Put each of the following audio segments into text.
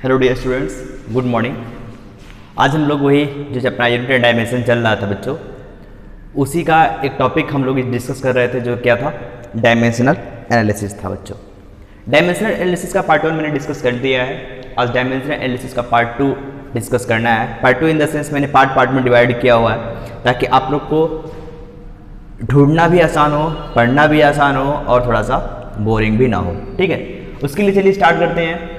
Hello dear students, good morning. आज हम लोग वही जो अपना यूनिट डायमेंशन चल रहा था बच्चों, उसी का एक टॉपिक हम लोग डिस्कस कर रहे थे जो क्या था, डायमेंशनल एनालिसिस था बच्चों। डायमेंशनल एनालिसिस का पार्ट 1 मैंने डिस्कस कर दिया है। आज डायमेंशनल एनालिसिस का पार्ट 2 डिस्कस करना है। पार्ट 2 इन द सेंस मैंने पार्ट में डिवाइड किया हुआ है ताकि आप लोग को ढूंढना भी आसान हो, पढ़ना भी आसान हो और थोड़ा सा बोरिंग भी ना हो। ठीक है, उसके लिए चलिए स्टार्ट करते हैं।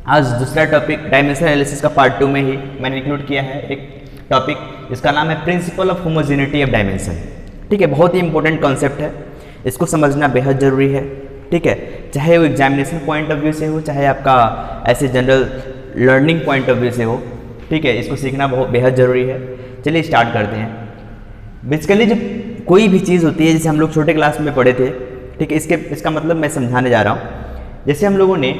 आज दूसरा टॉपिक डायमेंशनल एनालिसिस का पार्ट 2 में ही मैंने इंक्लूड किया है एक टॉपिक, इसका नाम है principal of homogeneity of dimension. ठीक है, बहुत ही इंपॉर्टेंट कॉन्सेप्ट है, इसको समझना बेहद ज़रूरी है। ठीक है, चाहे वो एग्जामिनेशन पॉइंट ऑफ व्यू से हो, चाहे आपका ऐसे general learning point of view से हो। ठीक है, इसको सीखना बहुत बेहद ज़रूरी है। चलिए स्टार्ट करते हैं। बेसिकली जब कोई भी चीज़ होती है, जैसे हम लोग छोटे क्लास में पढ़े थे, ठीक है, इसका मतलब मैं समझाने जा रहा हूँ। जैसे हम लोगों ने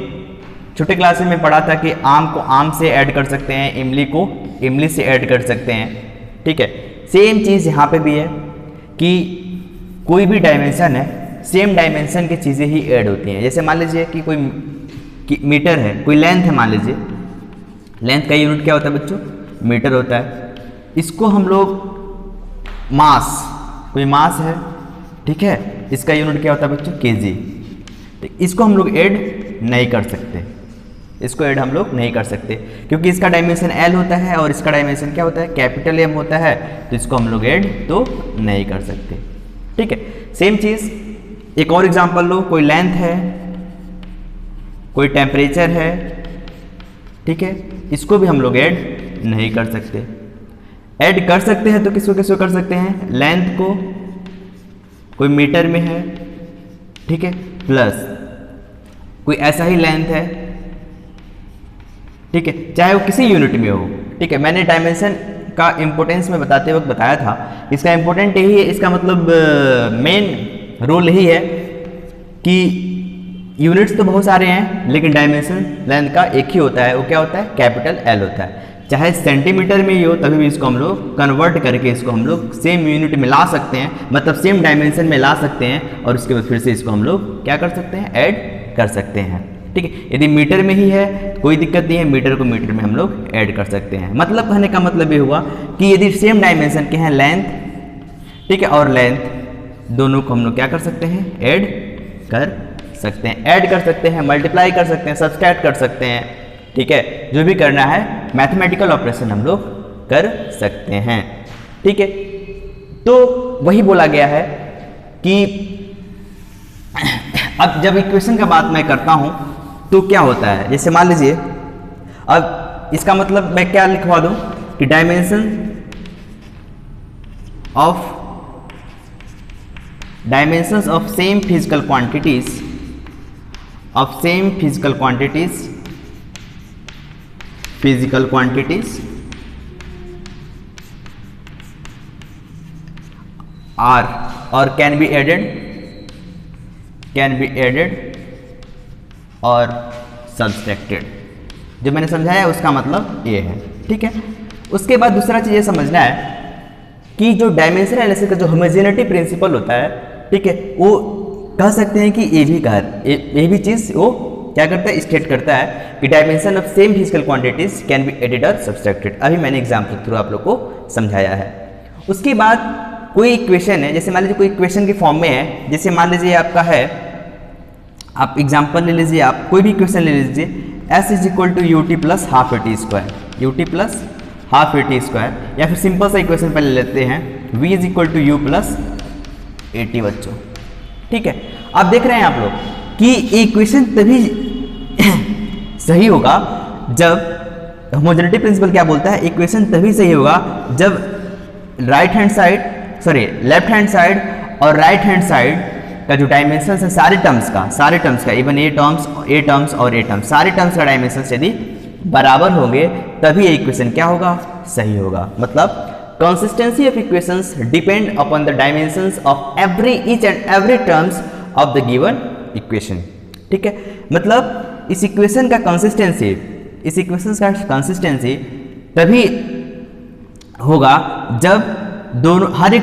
छोटे क्लास में पढ़ा था कि आम को आम से ऐड कर सकते हैं, इमली को इमली से ऐड कर सकते हैं। ठीक है, सेम चीज़ यहाँ पे भी है कि कोई भी डायमेंशन है, सेम डायमेंशन की चीज़ें ही ऐड होती हैं। जैसे मान लीजिए कि कोई मीटर है, कोई लेंथ है, मान लीजिए लेंथ का यूनिट क्या होता है बच्चों, मीटर होता है। इसको हम लोग मास, कोई मास है, ठीक है, इसका यूनिट क्या होता है बच्चों, केजी। इसको हम लोग ऐड नहीं कर सकते, इसको ऐड हम लोग नहीं कर सकते क्योंकि इसका डायमेंशन एल होता है और इसका डायमेंशन क्या होता है, कैपिटल एम होता है, तो इसको हम लोग ऐड तो नहीं कर सकते। ठीक है, सेम चीज़ एक और एग्जांपल लो, कोई लेंथ है, कोई टेम्परेचर है, ठीक है, इसको भी हम लोग ऐड नहीं कर सकते। ऐड कर सकते हैं तो किसको किसको कर सकते हैं, लेंथ को, कोई मीटर में है, ठीक है, प्लस कोई ऐसा ही लेंथ है, ठीक है, चाहे वो किसी यूनिट में हो। ठीक है, मैंने डायमेंशन का इंपॉर्टेंस में बताते वक्त बताया था, इसका इंपॉर्टेंट यही है, इसका मतलब मेन रोल यही है कि यूनिट्स तो बहुत सारे हैं लेकिन डायमेंशन लेंथ का एक ही होता है, वो क्या होता है, कैपिटल एल होता है। चाहे सेंटीमीटर में ही हो तभी भी इसको हम लोग कन्वर्ट करके इसको हम लोग सेम यूनिट में ला सकते हैं, मतलब सेम डायमेंशन में ला सकते हैं और उसके बाद फिर से इसको हम लोग क्या कर सकते हैं, ऐड कर सकते हैं। ठीक है, यदि मीटर में ही है कोई दिक्कत नहीं है, मीटर को मीटर में हम लोग ऐड कर सकते हैं। मतलब कहने का मतलब ये हुआ कि यदि सेम डायमेंशन के हैं लेंथ, ठीक है, और लेंथ, दोनों को हम लोग क्या कर सकते हैं, ऐड कर सकते हैं, ऐड कर सकते हैं, मल्टीप्लाई कर सकते हैं, सब्सट्रैक्ट कर सकते हैं। ठीक है, जो भी करना है मैथमेटिकल ऑपरेशन हम लोग कर सकते हैं। ठीक है, तो वही बोला गया है कि अब जब इक्वेशन का बात मैं करता हूं तो क्या होता है, जैसे मान लीजिए अब इसका मतलब मैं क्या लिखवा दूं कि dimension of same physical quantities are और कैन बी एडेड और सब्सट्रैक्टेड। जो मैंने समझाया उसका मतलब ये है। ठीक है, उसके बाद दूसरा चीज़ ये समझना है कि जो डायमेंशनल एनालिसिस का जो होमोजेनिटी प्रिंसिपल होता है, ठीक है, वो कह सकते हैं कि ये भी चीज़ वो क्या करता है, स्टेट करता है कि dimension of same physical quantities can be added और सब्सट्रैक्टेड। अभी मैंने एग्जाम्पल के थ्रू आप लोग को समझाया है। उसके बाद कोई इक्वेशन है, जैसे मान लीजिए कोई इक्वेशन की फॉर्म में है, जैसे मान लीजिए आपका है, आप एग्जाम्पल ले लीजिए, आप कोई भी इक्वेशन ले लीजिए, s is equal to u t plus half a t square, u t plus half a t square, या फिर सिंपल सा इक्वेशन पहले लेते हैं, v is equal to u plus a t बच्चों। ठीक है, आप देख रहे हैं आप लोग कि इक्वेशन तभी सही होगा जब होमोजेनिटी प्रिंसिपल क्या बोलता है, इक्वेशन तभी सही होगा जब लेफ्ट हैंड साइड और राइट हैंड साइड का जो डायमेंशन है सारे टर्म्स का इवन ए टर्म्स और ए टर्म्स, सारे टर्म्स का डायमेंशन यदि बराबर होंगे तभी ये इक्वेशन क्या होगा, सही होगा। मतलब consistency of equations depend upon the dimensions of each and every terms of the given equation. ठीक है, मतलब इस इक्वेशन का कंसिस्टेंसी तभी होगा जब दोनों हर एक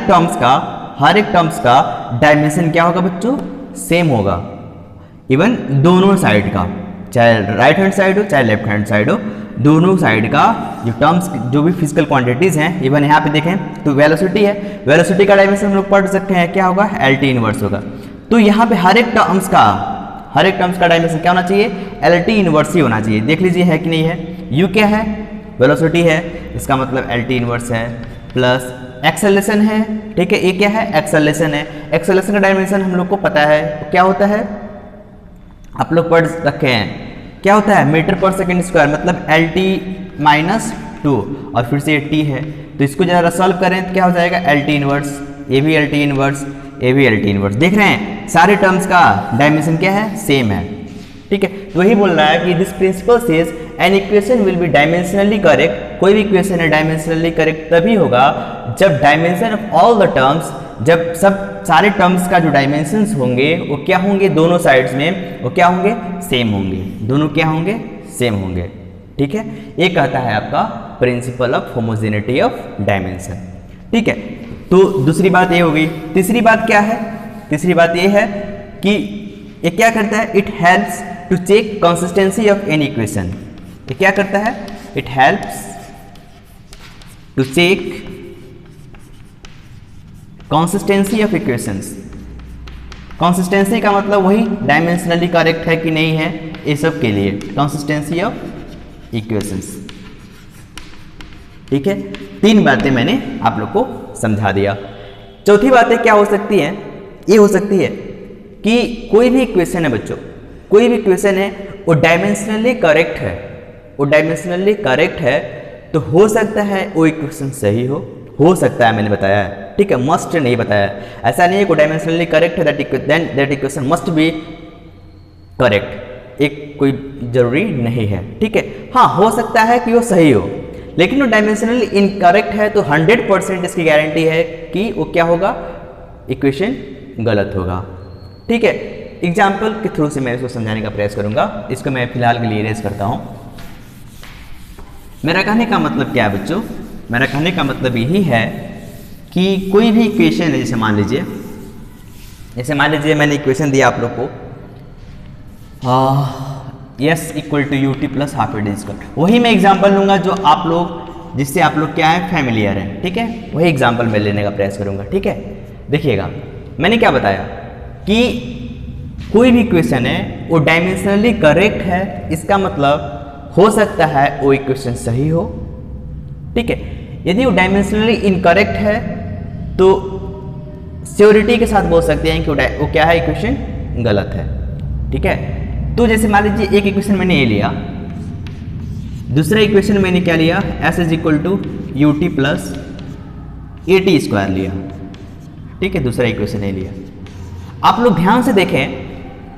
टर्म्स का डायमेंशन क्या होगा बच्चों, सेम होगा, इवन दोनों साइड का, चाहे राइट हैंड साइड हो चाहे लेफ्ट हैंड साइड हो, दोनों साइड का जो टर्म्स जो भी फिजिकल क्वांटिटीज हैं, इवन यहाँ पे देखें तो वेलोसिटी है, वेलोसिटी का डायमेंशन हम लोग पढ़ सकते हैं, क्या होगा, LT इनवर्स होगा। तो यहाँ पे हर एक टर्म्स का डायमेंशन क्या होना चाहिए, LT इनवर्स ही होना चाहिए। देख लीजिए है कि नहीं है, U क्या है, वेलोसिटी है, इसका मतलब LT इनवर्स है, प्लस एक्सेलरेशन है, ठीक है, ये क्या है, एक्सेलरेशन है। एक्सेलरेशन का डायमेंशन हम लोग को पता है, तो क्या होता है, आप लोग पढ़ रखे हैं, क्या होता है, मीटर पर सेकेंड स्क्वायर, मतलब LT-2 और फिर से ये T है, तो इसको जरा सॉल्व करें तो क्या हो जाएगा, LT इनवर्स, ये भी LT इनवर्स, ये भी LT इनवर्स। देख रहे हैं सारे टर्म्स का डायमेंशन क्या है, सेम है, ठीक है। तो वही बोल रहा है कि this principle says an equation will be dimensionally correct, कोई भी इक्वेशन है डायमेंशनली करेक्ट तभी होगा जब dimension of all the terms, जब सब सारे टर्म्स का जो डायमेंशंस होंगे वो क्या होंगे, दोनों साइड्स में वो क्या होंगे, सेम होंगे, दोनों क्या होंगे, सेम होंगे, ठीक है। ये कहता है आपका principal of homogeneity of dimension, ठीक है। तो दूसरी बात ये हो गई। तीसरी बात क्या है, तीसरी बात ये है कि ये क्या करता है, it helps to check consistency of any equation. ये क्या करता है, it helps to check consistency of equations. Consistency का मतलब वही डायमेंशनली करेक्ट है कि नहीं है, ये सब के लिए कंसिस्टेंसी ऑफ इक्वेशंस, ठीक है। तीन बातें मैंने आप लोग को समझा दिया। चौथी बातें क्या हो सकती हैं, ये हो सकती है कि कोई भी इक्वेशन है बच्चों, कोई भी इक्वेशन है वो डायमेंशनली करेक्ट है, वो डायमेंशनली करेक्ट है, तो हो सकता है वो इक्वेशन सही हो सकता है, मैंने बताया है, ठीक है, मस्ट नहीं बताया है। ऐसा नहीं है कि डायमेंशनली करेक्ट है that equation must B correct, एक कोई जरूरी नहीं है, ठीक है। हाँ, हो सकता है कि वो सही हो, लेकिन वो डायमेंशनली इनकरेक्ट है तो 100% इसकी गारंटी है कि वो क्या होगा, इक्वेशन गलत होगा, ठीक है। एग्जाम्पल के थ्रू से मैं इसको समझाने का प्रयास करूंगा, इसको मैं फिलहाल के लिए इरेज करता हूं। मेरा कहने का मतलब क्या है बच्चों, मेरा कहने का मतलब यही है कि कोई भी इक्वेशन है, जैसे मान लीजिए मैंने इक्वेशन दिया आप लोग को, s equal to u t plus half a d square, वही मैं एग्जाम्पल लूंगा जो आप लोग, जिससे आप लोग क्या है, फैमिलियर हैं, ठीक है, वही एग्जाम्पल मैं लेने का प्रयास करूंगा, ठीक है। देखिएगा मैंने क्या बताया कि कोई भी इक्वेशन है वो डायमेंशनली करेक्ट है, इसका मतलब हो सकता है वो इक्वेशन सही हो, ठीक है। यदि वो डायमेंशनली इनकरेक्ट है तो श्योरिटी के साथ बोल सकते हैं कि वो क्या है, इक्वेशन गलत है, ठीक है। तो जैसे मान लीजिए एक इक्वेशन मैंने ये लिया, दूसरा इक्वेशन मैंने क्या लिया, s is equal to u t plus a t square लिया, ठीक है, दूसरा इक्वेशन ये लिया। आप लोग ध्यान से देखें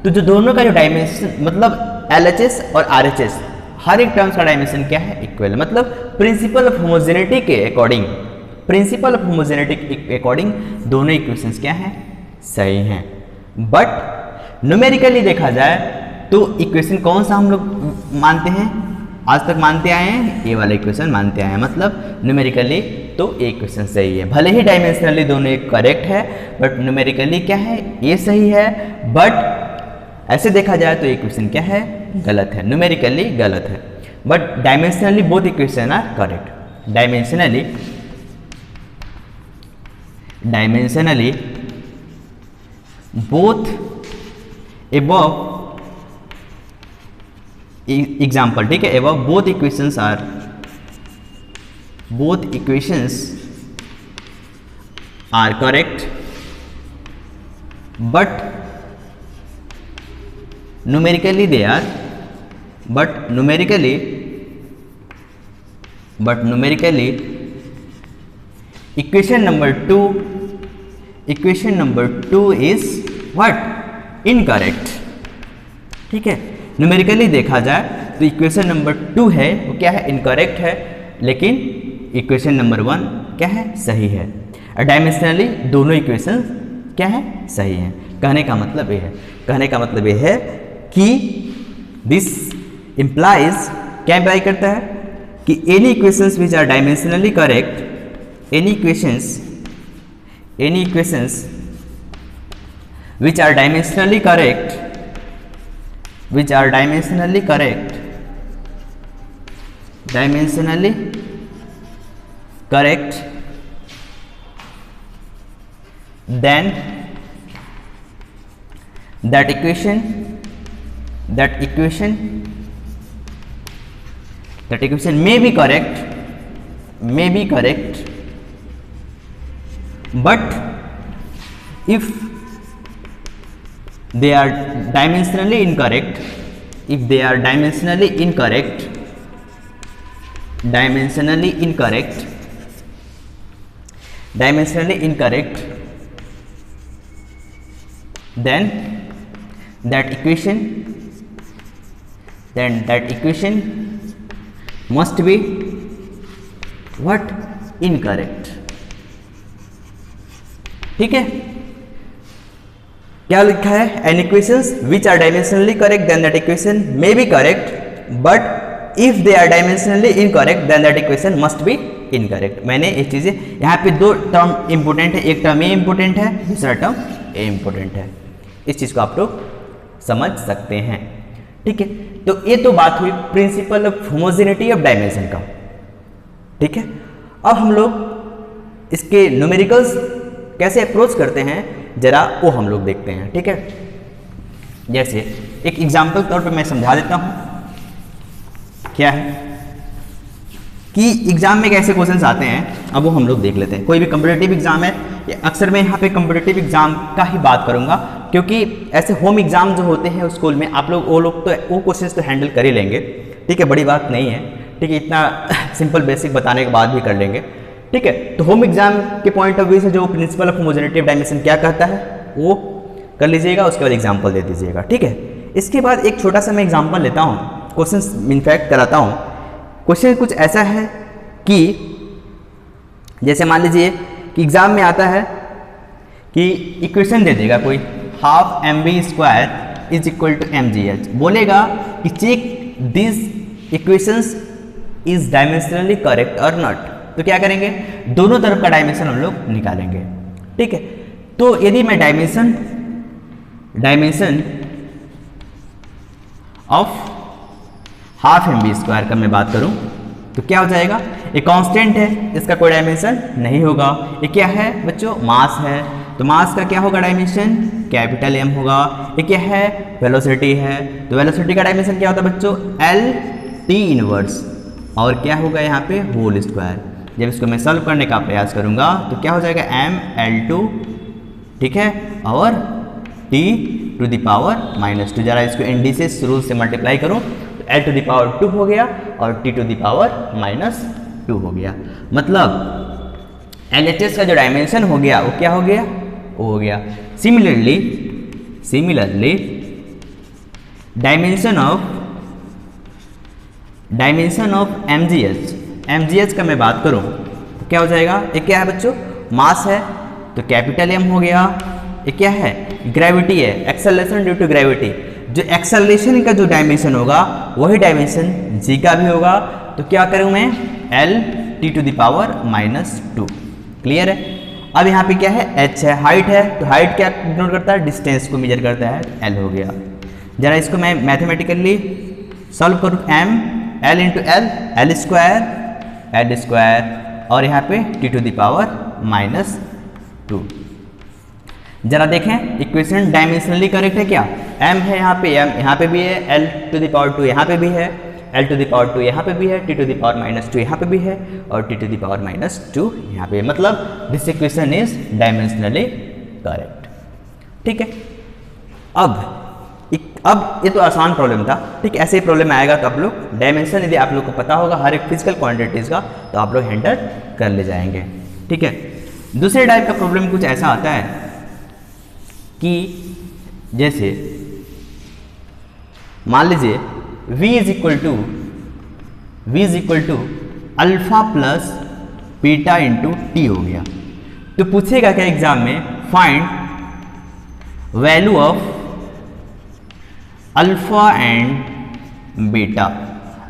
तो जो दोनों का जो डायमेंशन, मतलब LHS और RHS, हर एक टर्म्स का डायमेंशन क्या है, इक्वल, मतलब प्रिंसिपल ऑफ होमोजेनिटी के अकॉर्डिंग, प्रिंसिपल ऑफ होमोजेनिटी के अकॉर्डिंग दोनों इक्वेशंस क्या हैं, सही हैं। बट न्यूमेरिकली देखा जाए तो इक्वेशन कौन सा हम लोग मानते हैं, आज तक मानते आए हैं, ये वाला इक्वेशन मानते आए हैं, मतलब न्यूमेरिकली तो ये इक्वेशन सही है, भले ही डायमेंशनली दोनों एक करेक्ट है, बट न्यूमेरिकली क्या है, ये सही है, बट ऐसे देखा जाए तो इक्वेशन क्या है, गलत है, न्यूमेरिकली गलत है, but dimensionally both equation are correct. Dimensionally both above example, ठीक है, above both equations are correct, but numerically they are, but numerically equation number 2 is what, incorrect, ठीक है। न्यूमेरिकली देखा जाए तो इक्वेशन नंबर 2 है वो क्या है, इनकरेक्ट है, लेकिन इक्वेशन नंबर 1 क्या है, सही है। और डायमेंशनली दोनों इक्वेशन क्या है, सही हैं। कहने का मतलब ये है, कहने का मतलब ये है कि दिस इम्प्लाइज, क्या इम्प्लाई करता है कि any equations which are dimensionally correct, any equations which are dimensionally correct which are dimensionally correct, dimensionally correct, then that equation may be correct, but if they are dimensionally incorrect, then that equation must be what? Incorrect. ठीक है, क्या लिखा है? An equations which are dimensionally correct then that equation may be correct, but if they are dimensionally incorrect then that equation must be incorrect. मैंने ये चीजें यहाँ पे दो टर्म इंपोर्टेंट है, एक टर्म ए इंपोर्टेंट है, दूसरा टर्म ए इंपोर्टेंट है। इस चीज को आप लोग समझ सकते हैं। ठीक है, तो ये तो बात हुई principal of homogeneity of dimension का। ठीक है, अब हम लोग इसके न्यूमेरिकल्स कैसे अप्रोच करते हैं जरा वो हम लोग देखते हैं। ठीक है, जैसे एक एग्जाम्पल तौर पे मैं समझा देता हूं क्या है कि एग्जाम में कैसे क्वेश्चंस आते हैं, अब वो हम लोग देख लेते हैं। कोई भी कम्पिटिटिव एग्जाम है, अक्सर मैं यहाँ पे कम्पिटिटिव एग्जाम का ही बात करूँगा, क्योंकि ऐसे होम एग्जाम जो होते हैं स्कूल में आप लोग वो क्वेश्चंस तो हैंडल कर ही लेंगे। ठीक है, बड़ी बात नहीं है। ठीक है, इतना सिंपल बेसिक बताने के बाद भी कर लेंगे। ठीक है, तो होम एग्जाम के पॉइंट ऑफ व्यू से जो principal of homogeneity of dimension क्या कहता है वो कर लीजिएगा, उसके बाद एग्जाम्पल दे दीजिएगा। ठीक है, इसके बाद एक छोटा सा मैं एग्जाम्पल लेता हूँ, क्वेश्चन इनफैक्ट कराता हूँ। क्वेश्चन कुछ ऐसा है कि जैसे मान लीजिए कि एग्जाम में आता है कि इक्वेशन दे देगा कोई, half mv² is equal to mgh, बोलेगा कि check this equations is dimensionally correct और नॉट। तो क्या करेंगे, दोनों तरफ का डायमेंशन हम लोग निकालेंगे। ठीक है, तो यदि मैं डायमेंशन ऑफ हाफ mv² का मैं बात करूं तो क्या हो जाएगा, ये कांस्टेंट है, इसका कोई डायमेंशन नहीं होगा। ये क्या है बच्चों, मास है, तो मास का क्या होगा डायमेंशन, कैपिटल M होगा। ये क्या है, वेलोसिटी है, तो वेलोसिटी का डायमेंशन क्या होता है बच्चों, LT इनवर्स, और क्या होगा यहाँ पे होल स्क्वायर। जब इसको मैं सॉल्व करने का प्रयास करूँगा तो क्या हो जाएगा mL2, ठीक है, और T⁻²। जरा इसको इंडिसेस रूल से मल्टीप्लाई करूँ तो L⁻² हो गया और T⁻² हो गया। मतलब LHS का जो डायमेंशन हो गया वो क्या हो गया, वो हो गया। सिमिलरली डायमेंशन ऑफ MGH का मैं बात करूं तो क्या हो जाएगा, ये क्या है बच्चों, मास है, तो कैपिटल M हो गया। ये क्या है, ग्रेविटी है, एक्सेलरेशन ड्यू टू ग्रेविटी। जो एक्सेलरेशन का जो डायमेंशन होगा वही डायमेंशन G का भी होगा। तो क्या करूं मैं, L⁻²। क्लियर है। अब यहाँ पे क्या है, h है, हाइट है, तो हाइट क्या डिनोट करता है, डिस्टेंस को मेजर करता है, L हो गया। जरा इसको मैं मैथमेटिकली सॉल्व करूँ, L × L² और यहाँ पे T⁻²। जरा देखें इक्वेशन डायमेंशनली करेक्ट है क्या, m है यहाँ पे, m यहाँ पे भी है, L⁻² यहाँ पे भी है, L⁻² यहाँ पे भी है, T⁻² यहाँ पे भी है और T⁻² यहाँ पे। मतलब this equation is dimensionally correct. ठीक है, अब ये तो आसान प्रॉब्लम था। ठीक, ऐसे ही प्रॉब्लम आएगा तो आप लोग डायमेंशन यदि आप लोग को पता होगा हर एक फिजिकल क्वांटिटीज का तो आप लोग हैंडल कर ले जाएंगे। ठीक है, दूसरे टाइप का प्रॉब्लम कुछ ऐसा आता है कि जैसे मान लीजिए v is equal to alpha plus beta into T हो गया। तो पूछेगा क्या एग्जाम में, find value of alpha and beta,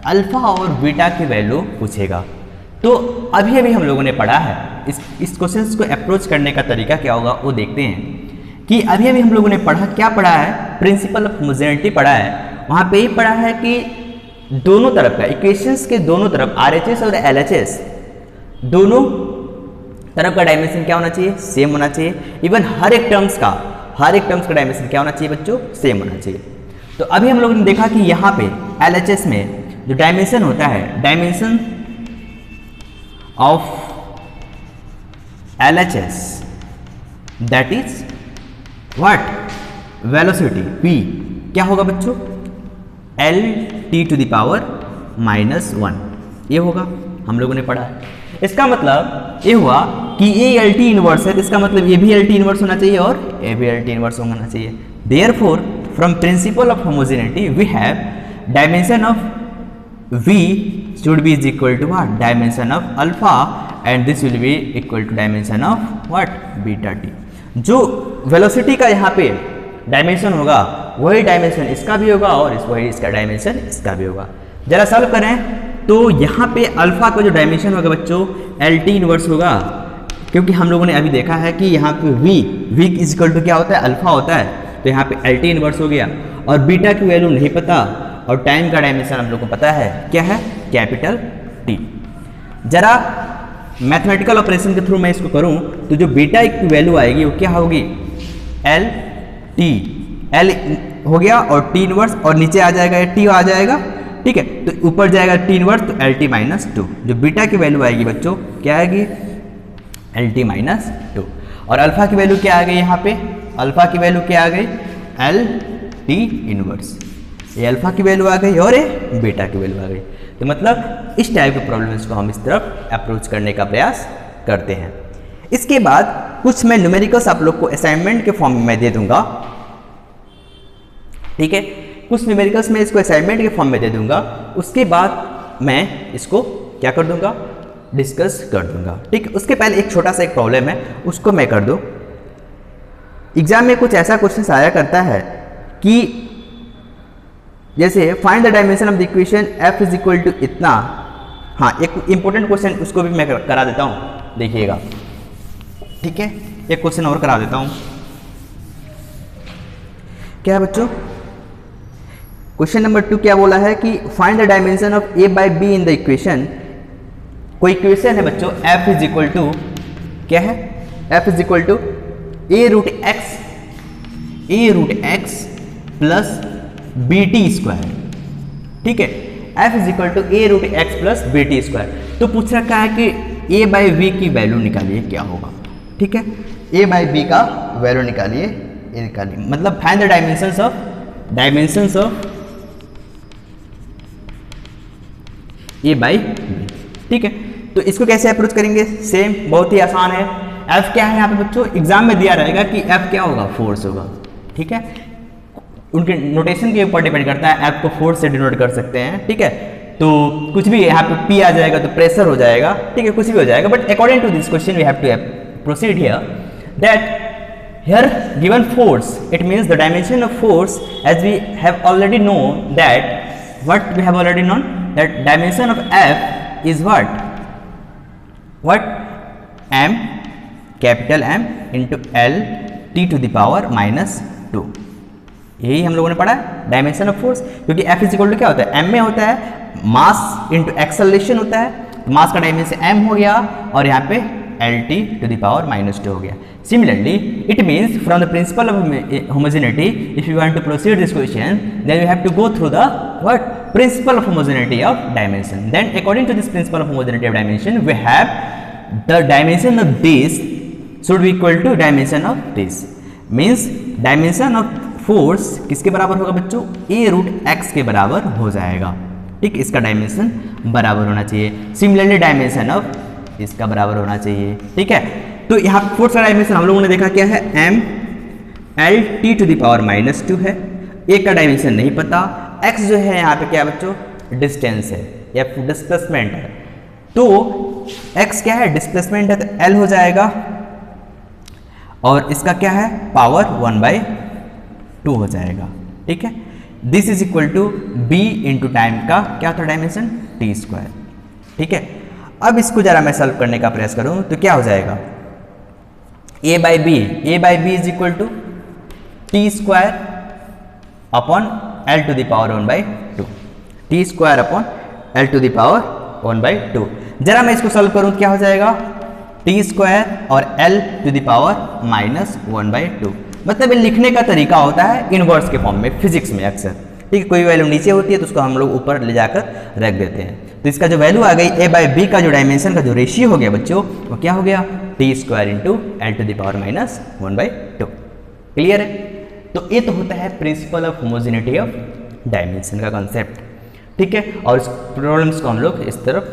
alpha और बीटा की वैल्यू पूछेगा। तो अभी हम लोगों ने पढ़ा है, इस क्वेश्चन को अप्रोच करने का तरीका क्या होगा वो देखते हैं कि अभी हम लोगों ने क्या पढ़ा है, प्रिंसिपल ऑफ होमोजेनिटी पढ़ा है, वहां पे ही पढ़ा है कि दोनों तरफ का इक्वेशंस के दोनों तरफ RHS और LHS दोनों तरफ का डायमेंशन क्या होना चाहिए, सेम होना चाहिए। इवन हर एक टर्म्स का डायमेंशन क्या होना चाहिए बच्चों, सेम होना चाहिए। तो अभी हम लोगों ने देखा कि यहाँ पे LHS में जो डायमेंशन होता है, dimension of LHS that is what, velocity v क्या होगा बच्चों, L(t⁻⁻1) ये होगा, हम लोगों ने पढ़ा है। इसका मतलब ये हुआ कि ये LT इनवर्स है, तो इसका मतलब ये भी LT इनवर्स होना चाहिए और ये भी LT इनवर्स होना चाहिए। Therefore from principle of homogeneity we have dimension of v should be is equal to what, dimension of alpha, and this will be equal to dimension of what, beta t। जो velocity का यहाँ पे dimension होगा वही dimension इसका भी होगा और वही इसका डायमेंशन इसका भी होगा। जरा सॉल्व करें तो यहाँ पे अल्फा का जो डायमेंशन होगा बच्चों LT इनवर्स होगा, क्योंकि हम लोगों ने अभी देखा है कि यहाँ पे v इज इक्वल टू क्या होता है, अल्फा होता है, तो यहाँ पे LT इनवर्स हो गया। और बीटा की वैल्यू नहीं पता और टाइम का डायमेंशन हम लोग को पता है, क्या है, कैपिटल T। जरा मैथमेटिकल ऑपरेशन के थ्रू मैं इसको करूं तो जो बीटा की वैल्यू आएगी वो क्या होगी, LT, L हो गया और T इनवर्स और नीचे आ जाएगा T आ जाएगा, ठीक है, तो ऊपर जाएगा T इनवर्स तो LT-2। जो बीटा की वैल्यू आएगी बच्चों क्या आएगी, LT-2। और अल्फा की वैल्यू क्या आ गई, यहाँ पे अल्फा की वैल्यू क्या आ गई, LT इनवर्स। ये अल्फा की वैल्यू आ गई और ये बीटा की वैल्यू आ गई। तो मतलब इस टाइप के प्रॉब्लम्स को हम इस तरफ अप्रोच करने का प्रयास करते हैं। इसके बाद कुछ मैं न्यूमेरिकल्स आप लोग को असाइनमेंट के फॉर्म में दे दूंगा, ठीक है, कुछ न्यूमेरिकल्स में इसको असाइनमेंट के फॉर्म में दे दूंगा। उसके बाद मैं इसको क्या कर दूंगा, डिस्कस कर दूंगा, ठीक है। उसके पहले एक छोटा सा एक प्रॉब्लम है उसको मैं कर दूं। एग्जाम में कुछ ऐसा क्वेश्चन आया करता है कि जैसे find the dimension of the equation f is equal to इतना। हाँ, एक इंपॉर्टेंट क्वेश्चन उसको भी मैं करा देता हूँ, देखिएगा, ठीक है। एक क्वेश्चन और करा देता हूँ। क्या है बच्चों, क्वेश्चन नंबर 2 क्या बोला है कि find the dimension of a by b in the equation. कोई इक्वेशन है बच्चों f इज इक्वल टू क्या है, f is equal to a root x plus bt square, ठीक है, f is equal to a root x plus bt square. तो पूछ रखा है कि a बाई v की वैल्यू निकालिए क्या होगा, ठीक है, a बाई b का वैल्यू निकालिए, मतलब find the dimensions of a by b, ठीक है। तो इसको कैसे अप्रोच करेंगे, सेम, बहुत ही आसान है। f क्या है यहाँ पे बच्चों, एग्जाम में दिया रहेगा कि f क्या होगा, फोर्स होगा, ठीक है। उनके नोटेशन के ऊपर डिपेंड करता है, f को फोर्स से डिनोट कर सकते हैं, ठीक है। तो कुछ भी यहाँ पे p आ जाएगा तो प्रेशर हो जाएगा, ठीक है, कुछ भी हो जाएगा। But according to this question we have to proceed here that here given force, it means the dimension of force, as we have already known that what we have already known that dimension of f is what m, capital M into L T⁻⁻²। यही हम लोगों ने पढ़ा है dimension of force, क्योंकि f is equal to क्या होता है, m में होता है, मास इंटू एक्सेलरेशन होता है, तो मास का डायमेंशन m हो गया और यहाँ पे L(t⁻⁻²) हो गया। Similarly, it means from the principle of homogeneity, if you want to proceed this question, then you have to go through the what? Principle of homogeneity of dimension. Then according to this principle of homogeneity of dimension, we have the dimension of this should be equal to dimension of this. Means dimension of force किसके बराबर होगा बच्चों, a root x के बराबर हो जाएगा, ठीक, इसका डायमेंशन बराबर होना चाहिए। Similarly डायमेंशन ऑफ इसका बराबर होना चाहिए, ठीक है। तो यहाँ फोर्स का डायमेंशन हम लोगों ने देखा क्या है, m L(t⁻⁻2) है, a का डायमेंशन नहीं पता, x जो है यहाँ पे क्या बच्चों, डिस्टेंस है या डिस्प्लेसमेंट है, तो x क्या है, डिस्प्लेसमेंट है, तो L हो जाएगा और इसका क्या है, पावर 1/2 हो जाएगा, ठीक है। This is equal to b into time का क्या था डायमेंशन, t², ठीक है। अब इसको जरा मैं सॉल्व करने का प्रयास करूं तो क्या हो जाएगा, a by B is equal to t² upon L to the power 1/2, T square upon L to the power 1/2। जरा मैं इसको सॉल्व करूँ क्या हो जाएगा, टी स्क्वायर और एल टू द पावर -1/2। मतलब ये लिखने का तरीका होता है इनवर्स के फॉर्म में फिजिक्स में अक्सर, ठीक है। कोई वैल्यू नीचे होती है तो उसको हम लोग ऊपर ले जाकर रख देते हैं। तो इसका जो वैल्यू आ गई a/b का जो डायमेंशन का जो रेशियो हो गया बच्चों, वो क्या हो गया, T square into L to the power -1/2। Clear है। तो ये तो होता है principal of homogeneity of dimension का कॉन्सेप्ट, ठीक है। और इस प्रॉब्लम्स को हम लोग इस तरफ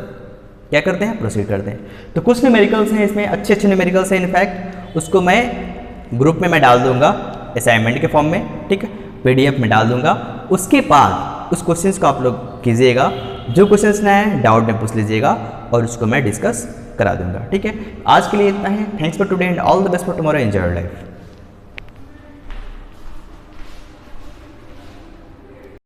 क्या करते हैं, प्रोसीड करते हैं। तो कुछ न्यूमेरिकल्स हैं इसमें, अच्छे अच्छे न्यूमेरिकल्स हैं इनफैक्ट, उसको मैं ग्रुप में मैं डाल दूंगा असाइनमेंट के फॉर्म में, ठीक है, PDF में डाल दूंगा। उसके बाद उस क्वेश्चंस को आप लोग कीजिएगा, जो क्वेश्चंस ना है डाउट में पूछ लीजिएगा और उसको मैं डिस्कस करा दूंगा, ठीक है। आज के लिए इतना है। Thanks for today and all the best for tomorrow. Enjoy your life.